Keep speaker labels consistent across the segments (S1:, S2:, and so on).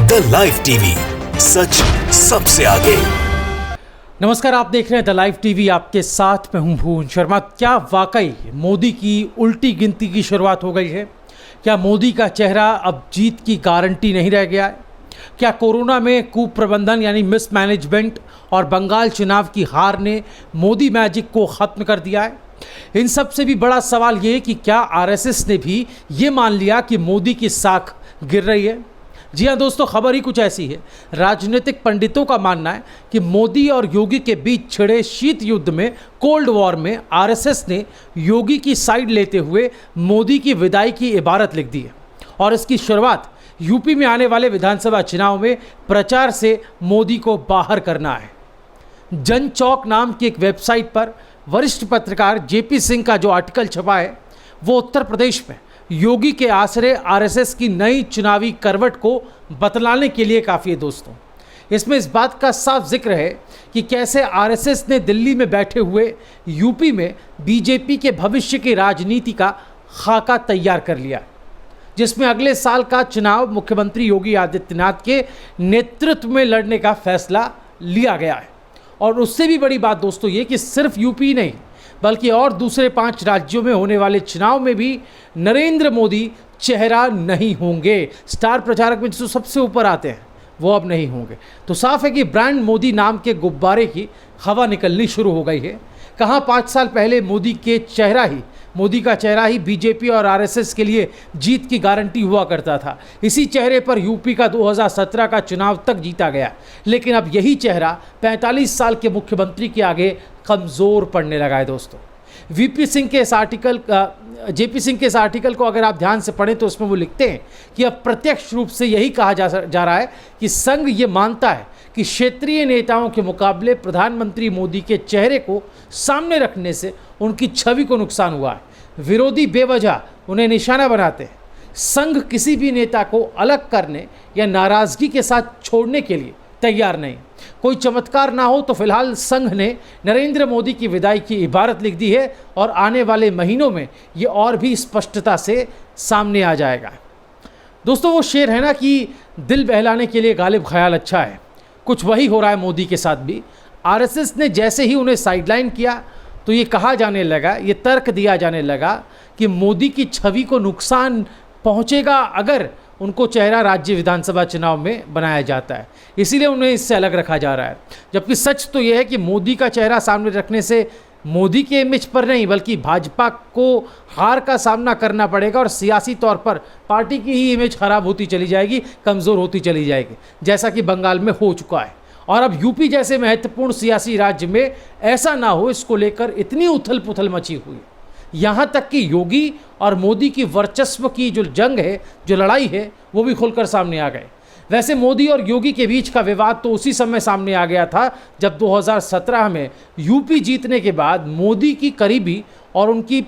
S1: The live TV, सच सबसे आगे।
S2: नमस्कार, आप देख रहे हैं द लाइव टीवी। आपके साथ मैं हूं भुवन शर्मा। क्या वाकई मोदी की उल्टी गिनती की शुरुआत हो गई है? क्या मोदी का चेहरा अब जीत की गारंटी नहीं रह गया है? क्या कोरोना में कुप्रबंधन यानी मिसमैनेजमेंट और बंगाल चुनाव की हार ने मोदी मैजिक को ख़त्म कर दिया है? इन सब से भी बड़ा सवाल ये कि क्या आरएसएस ने भी ये मान लिया कि मोदी की साख गिर रही है? जी हाँ दोस्तों, खबर ही कुछ ऐसी है। राजनीतिक पंडितों का मानना है कि मोदी और योगी के बीच छिड़े शीत युद्ध में, कोल्ड वॉर में आरएसएस ने योगी की साइड लेते हुए मोदी की विदाई की इबारत लिख दी है और इसकी शुरुआत यूपी में आने वाले विधानसभा चुनाव में प्रचार से मोदी को बाहर करना है। जन चौक नाम की एक वेबसाइट पर वरिष्ठ पत्रकार जेपी सिंह का जो आर्टिकल छपा है वो उत्तर प्रदेश में योगी के आसरे आरएसएस की नई चुनावी करवट को बतलाने के लिए काफ़ी है दोस्तों। इसमें इस बात का साफ जिक्र है कि कैसे आरएसएस ने दिल्ली में बैठे हुए यूपी में बीजेपी के भविष्य की राजनीति का खाका तैयार कर लिया, जिसमें अगले साल का चुनाव मुख्यमंत्री योगी आदित्यनाथ के नेतृत्व में लड़ने का फैसला लिया गया है। और उससे भी बड़ी बात दोस्तों ये कि सिर्फ यूपी नहीं बल्कि और दूसरे 5 राज्यों में होने वाले चुनाव में भी नरेंद्र मोदी चेहरा नहीं होंगे। स्टार प्रचारक में जो सबसे ऊपर आते हैं वो अब नहीं होंगे। तो साफ है कि ब्रांड मोदी नाम के गुब्बारे की हवा निकलनी शुरू हो गई है। कहाँ 5 साल पहले मोदी का चेहरा ही बीजेपी और आरएसएस के लिए जीत की गारंटी हुआ करता था। इसी चेहरे पर यूपी का 2017 का चुनाव तक जीता गया, लेकिन अब यही चेहरा 45 साल के मुख्यमंत्री के आगे कमज़ोर पड़ने लगा है दोस्तों। जेपी सिंह के इस आर्टिकल को अगर आप ध्यान से पढ़ें तो उसमें वो लिखते हैं कि अब प्रत्यक्ष रूप से यही कहा जा रहा है कि संघ ये मानता है कि क्षेत्रीय नेताओं के मुकाबले प्रधानमंत्री मोदी के चेहरे को सामने रखने से उनकी छवि को नुकसान हुआ है। विरोधी बेवजह उन्हें निशाना बनाते हैं। संघ किसी भी नेता को अलग करने या नाराज़गी के साथ छोड़ने के लिए तैयार नहीं। कोई चमत्कार ना हो तो फिलहाल संघ ने नरेंद्र मोदी की विदाई की इबारत लिख दी है और आने वाले महीनों में ये और भी स्पष्टता से सामने आ जाएगा। दोस्तों, वो शेर है ना कि दिल बहलाने के लिए गालिब ख्याल अच्छा है। कुछ वही हो रहा है मोदी के साथ भी। आरएसएस ने जैसे ही उन्हें साइडलाइन किया तो ये कहा जाने लगा, ये तर्क दिया जाने लगा कि मोदी की छवि को नुकसान पहुंचेगा अगर उनको चेहरा राज्य विधानसभा चुनाव में बनाया जाता है, इसीलिए उन्हें इससे अलग रखा जा रहा है। जबकि सच तो यह है कि मोदी का चेहरा सामने रखने से मोदी के इमेज पर नहीं बल्कि भाजपा को हार का सामना करना पड़ेगा और सियासी तौर पर पार्टी की ही इमेज खराब होती चली जाएगी, कमज़ोर होती चली जाएगी, जैसा कि बंगाल में हो चुका है। और अब यूपी जैसे महत्वपूर्ण सियासी राज्य में ऐसा ना हो, इसको लेकर इतनी उथल पुथल मची हुई। यहाँ तक कि योगी और मोदी की वर्चस्व की जो जंग है, जो लड़ाई है, वो भी खुलकर सामने आ गए। वैसे मोदी और योगी के बीच का विवाद तो उसी समय सामने आ गया था जब 2017 में यूपी जीतने के बाद मोदी के करीबी और उनके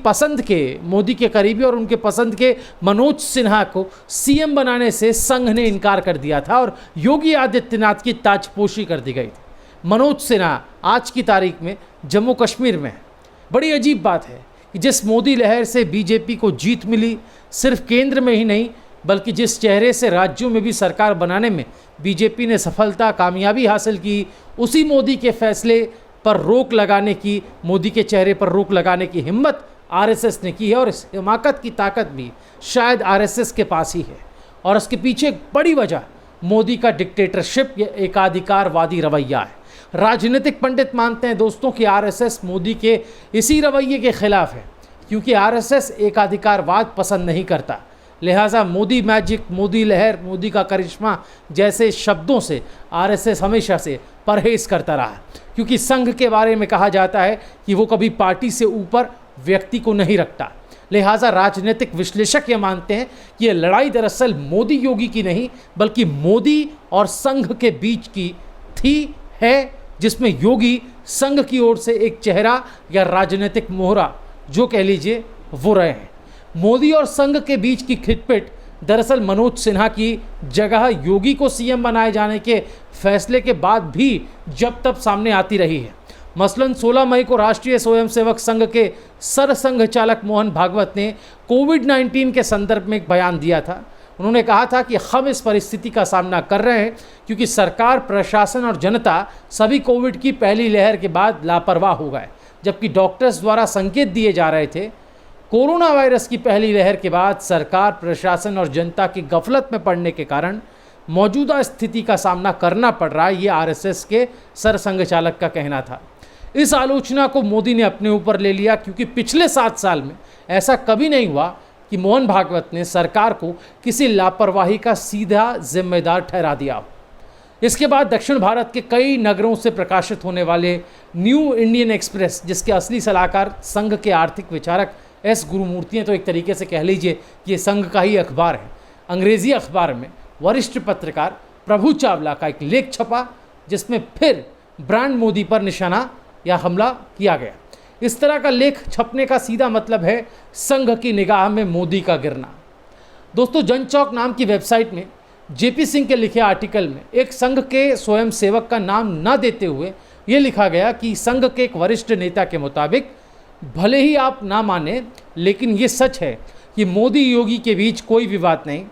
S2: पसंद के मनोज सिन्हा को सीएम बनाने से संघ ने इनकार कर दिया था और योगी आदित्यनाथ की ताजपोशी कर दी गई थी। मनोज सिन्हा आज की तारीख में जम्मू कश्मीर में है। बड़ी अजीब बात है कि जिस मोदी लहर से बीजेपी को जीत मिली, सिर्फ केंद्र में ही नहीं बल्कि जिस चेहरे से राज्यों में भी सरकार बनाने में बीजेपी ने कामयाबी हासिल की, उसी मोदी के फैसले पर रोक लगाने की, मोदी के चेहरे पर रोक लगाने की हिम्मत आरएसएस ने की है। और इस हिमाकत की ताकत भी शायद आरएसएस के पास ही है। और इसके पीछे एक बड़ी वजह मोदी का डिक्टेटरशिप या एकाधिकारवादी रवैया है। राजनीतिक पंडित मानते हैं दोस्तों कि आरएसएस मोदी के इसी रवैये के खिलाफ है, क्योंकि आरएसएस एकाधिकारवाद पसंद नहीं करता। लिहाजा मोदी मैजिक, मोदी लहर, मोदी का करिश्मा जैसे शब्दों से आरएसएस हमेशा से परहेज करता रहा, क्योंकि संघ के बारे में कहा जाता है कि वो कभी पार्टी से ऊपर व्यक्ति को नहीं रखता। लिहाजा राजनीतिक विश्लेषक ये मानते हैं कि ये लड़ाई दरअसल मोदी योगी की नहीं बल्कि मोदी और संघ के बीच की है, जिसमें योगी संघ की ओर से एक चेहरा या राजनीतिक मोहरा जो कह लीजिए वो रहे हैं। मोदी और संघ के बीच की खिटपिट दरअसल मनोज सिन्हा की जगह योगी को सीएम बनाए जाने के फैसले के बाद भी जब तब सामने आती रही है। मसलन 16 मई को राष्ट्रीय स्वयंसेवक संघ के सरसंघ चालक मोहन भागवत ने कोविड-19 के संदर्भ में एक बयान दिया था। उन्होंने कहा था कि हम इस परिस्थिति का सामना कर रहे हैं क्योंकि सरकार, प्रशासन और जनता सभी कोविड की पहली लहर के बाद लापरवाह हो गए, जबकि डॉक्टर्स द्वारा संकेत दिए जा रहे थे। कोरोना वायरस की पहली लहर के बाद सरकार, प्रशासन और जनता की गफलत में पड़ने के कारण मौजूदा स्थिति का सामना करना पड़ रहा है, ये आरएसएस के सरसंघ चालक का कहना था। इस आलोचना को मोदी ने अपने ऊपर ले लिया क्योंकि पिछले 7 साल में ऐसा कभी नहीं हुआ कि मोहन भागवत ने सरकार को किसी लापरवाही का सीधा जिम्मेदार ठहरा दिया। इसके बाद दक्षिण भारत के कई नगरों से प्रकाशित होने वाले न्यू इंडियन एक्सप्रेस, जिसके असली सलाहकार संघ के आर्थिक विचारक एस गुरुमूर्ति हैं, तो एक तरीके से कह लीजिए कि ये संघ का ही अखबार है। अंग्रेजी अखबार में वरिष्ठ पत्रकार प्रभु चावला का एक लेख छपा जिसमें फिर ब्रांड मोदी पर निशाना या हमला किया गया। इस तरह का लेख छपने का सीधा मतलब है संघ की निगाह में मोदी का गिरना। दोस्तों, जनचौक नाम की वेबसाइट में जेपी सिंह के लिखे आर्टिकल में एक संघ के स्वयं सेवक का नाम न देते हुए ये लिखा गया कि संघ के एक वरिष्ठ नेता के मुताबिक, भले ही आप ना माने लेकिन ये सच है कि मोदी योगी के बीच कोई विवाद नहीं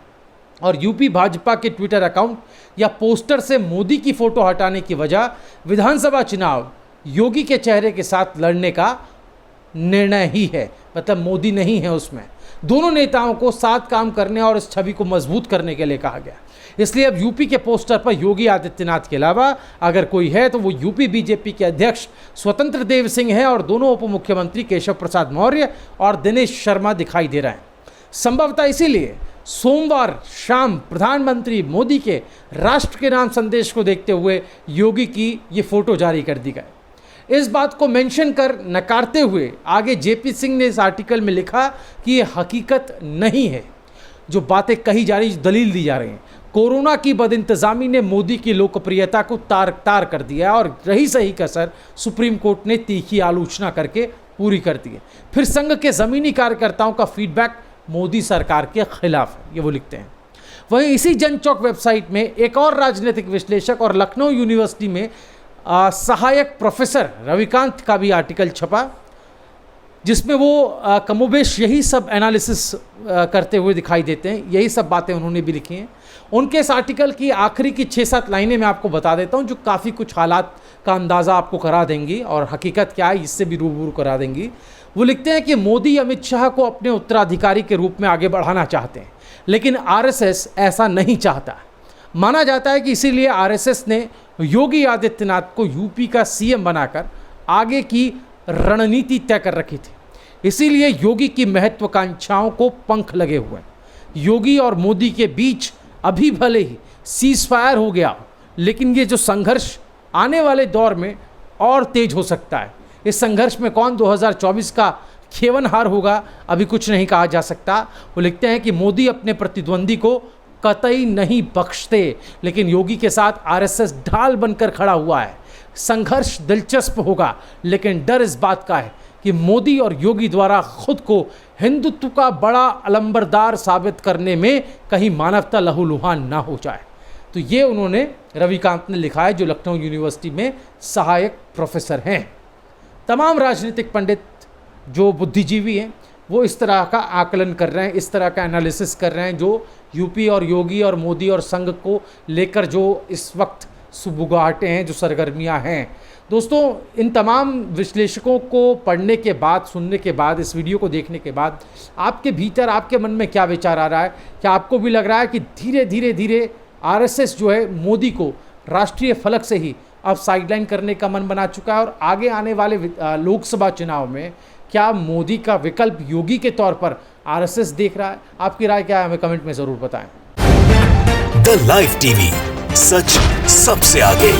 S2: और यूपी भाजपा के ट्विटर अकाउंट या पोस्टर से मोदी की फोटो हटाने की वजह विधानसभा चुनाव योगी के चेहरे के साथ लड़ने का निर्णय ही है, मतलब मोदी नहीं है उसमें। दोनों नेताओं को साथ काम करने और इस छवि को मजबूत करने के लिए कहा गया। इसलिए अब यूपी के पोस्टर पर योगी आदित्यनाथ के अलावा अगर कोई है तो वो यूपी बीजेपी के अध्यक्ष स्वतंत्र देव सिंह है और दोनों उप मुख्यमंत्री केशव प्रसाद मौर्य और दिनेश शर्मा दिखाई दे रहे हैं। संभवतः इसीलिए सोमवार शाम प्रधानमंत्री मोदी के राष्ट्र के नाम संदेश को देखते हुए योगी की ये फोटो जारी कर दी गई। इस बात को मेंशन कर नकारते हुए आगे जेपी सिंह ने इस आर्टिकल में लिखा कि ये हकीकत नहीं है, जो बातें कही जा रही, दलील दी जा रही हैं। कोरोना की बदइंतजामी ने मोदी की लोकप्रियता को तार कर दिया और रही सही कसर सुप्रीम कोर्ट ने तीखी आलोचना करके पूरी कर दी है। फिर संघ के ज़मीनी कार्यकर्ताओं का फीडबैक मोदी सरकार के खिलाफ है, ये वो लिखते हैं। वहीं इसी जनचौक वेबसाइट में एक और राजनीतिक विश्लेषक और लखनऊ यूनिवर्सिटी में सहायक प्रोफेसर रविकांत का भी आर्टिकल छपा, जिसमें वो कमोबेश यही सब एनालिसिस करते हुए दिखाई देते हैं। यही सब बातें उन्होंने भी लिखी हैं। उनके इस आर्टिकल की आखिरी की 6-7 लाइनें मैं आपको बता देता हूं, जो काफ़ी कुछ हालात का अंदाज़ा आपको करा देंगी और हकीकत क्या है इससे भी रूबरू करा देंगी। वो लिखते हैं कि मोदी अमित शाह को अपने उत्तराधिकारी के रूप में आगे बढ़ाना चाहते हैं, लेकिन आरएसएस ऐसा नहीं चाहता। माना जाता है कि इसीलिए आरएसएस ने योगी आदित्यनाथ को यूपी का सीएम बनाकर आगे की रणनीति तय कर रखी थी। इसीलिए योगी की महत्वाकांक्षाओं को पंख लगे हुए हैं। योगी और मोदी के बीच अभी भले ही सीज फायर हो गया, लेकिन ये जो संघर्ष आने वाले दौर में और तेज हो सकता है। इस संघर्ष में कौन 2024 का खेवनहार होगा अभी कुछ नहीं कहा जा सकता। वो लिखते हैं कि मोदी अपने प्रतिद्वंदी को कतई नहीं बख्शते, लेकिन योगी के साथ आरएसएस ढाल बनकर खड़ा हुआ है। संघर्ष दिलचस्प होगा, लेकिन डर इस बात का है कि मोदी और योगी द्वारा खुद को हिंदुत्व का बड़ा अलंबरदार साबित करने में कहीं मानवता लहूलुहान ना हो जाए। तो ये उन्होंने रविकांत ने लिखा है, जो लखनऊ यूनिवर्सिटी में सहायक प्रोफेसर हैं। तमाम राजनीतिक पंडित जो बुद्धिजीवी हैं वो इस तरह का आकलन कर रहे हैं, इस तरह का एनालिसिस कर रहे हैं, जो यूपी और योगी और मोदी और संघ को लेकर जो इस वक्त सुबुगाहटें हैं, जो सरगर्मियां हैं। दोस्तों, इन तमाम विश्लेषकों को पढ़ने के बाद, सुनने के बाद, इस वीडियो को देखने के बाद आपके भीतर, आपके मन में क्या विचार आ रहा है? क्या आपको भी लग रहा है कि धीरे धीरे आरएसएस जो है मोदी को राष्ट्रीय फलक से ही अब साइडलाइन करने का मन बना चुका है और आगे आने वाले लोकसभा चुनाव में क्या मोदी का विकल्प योगी के तौर पर आरएसएस देख रहा है? आपकी राय क्या है, हमें कमेंट में ज़रूर बताएं।
S1: द लाइव टीवी, सच सबसे आगे।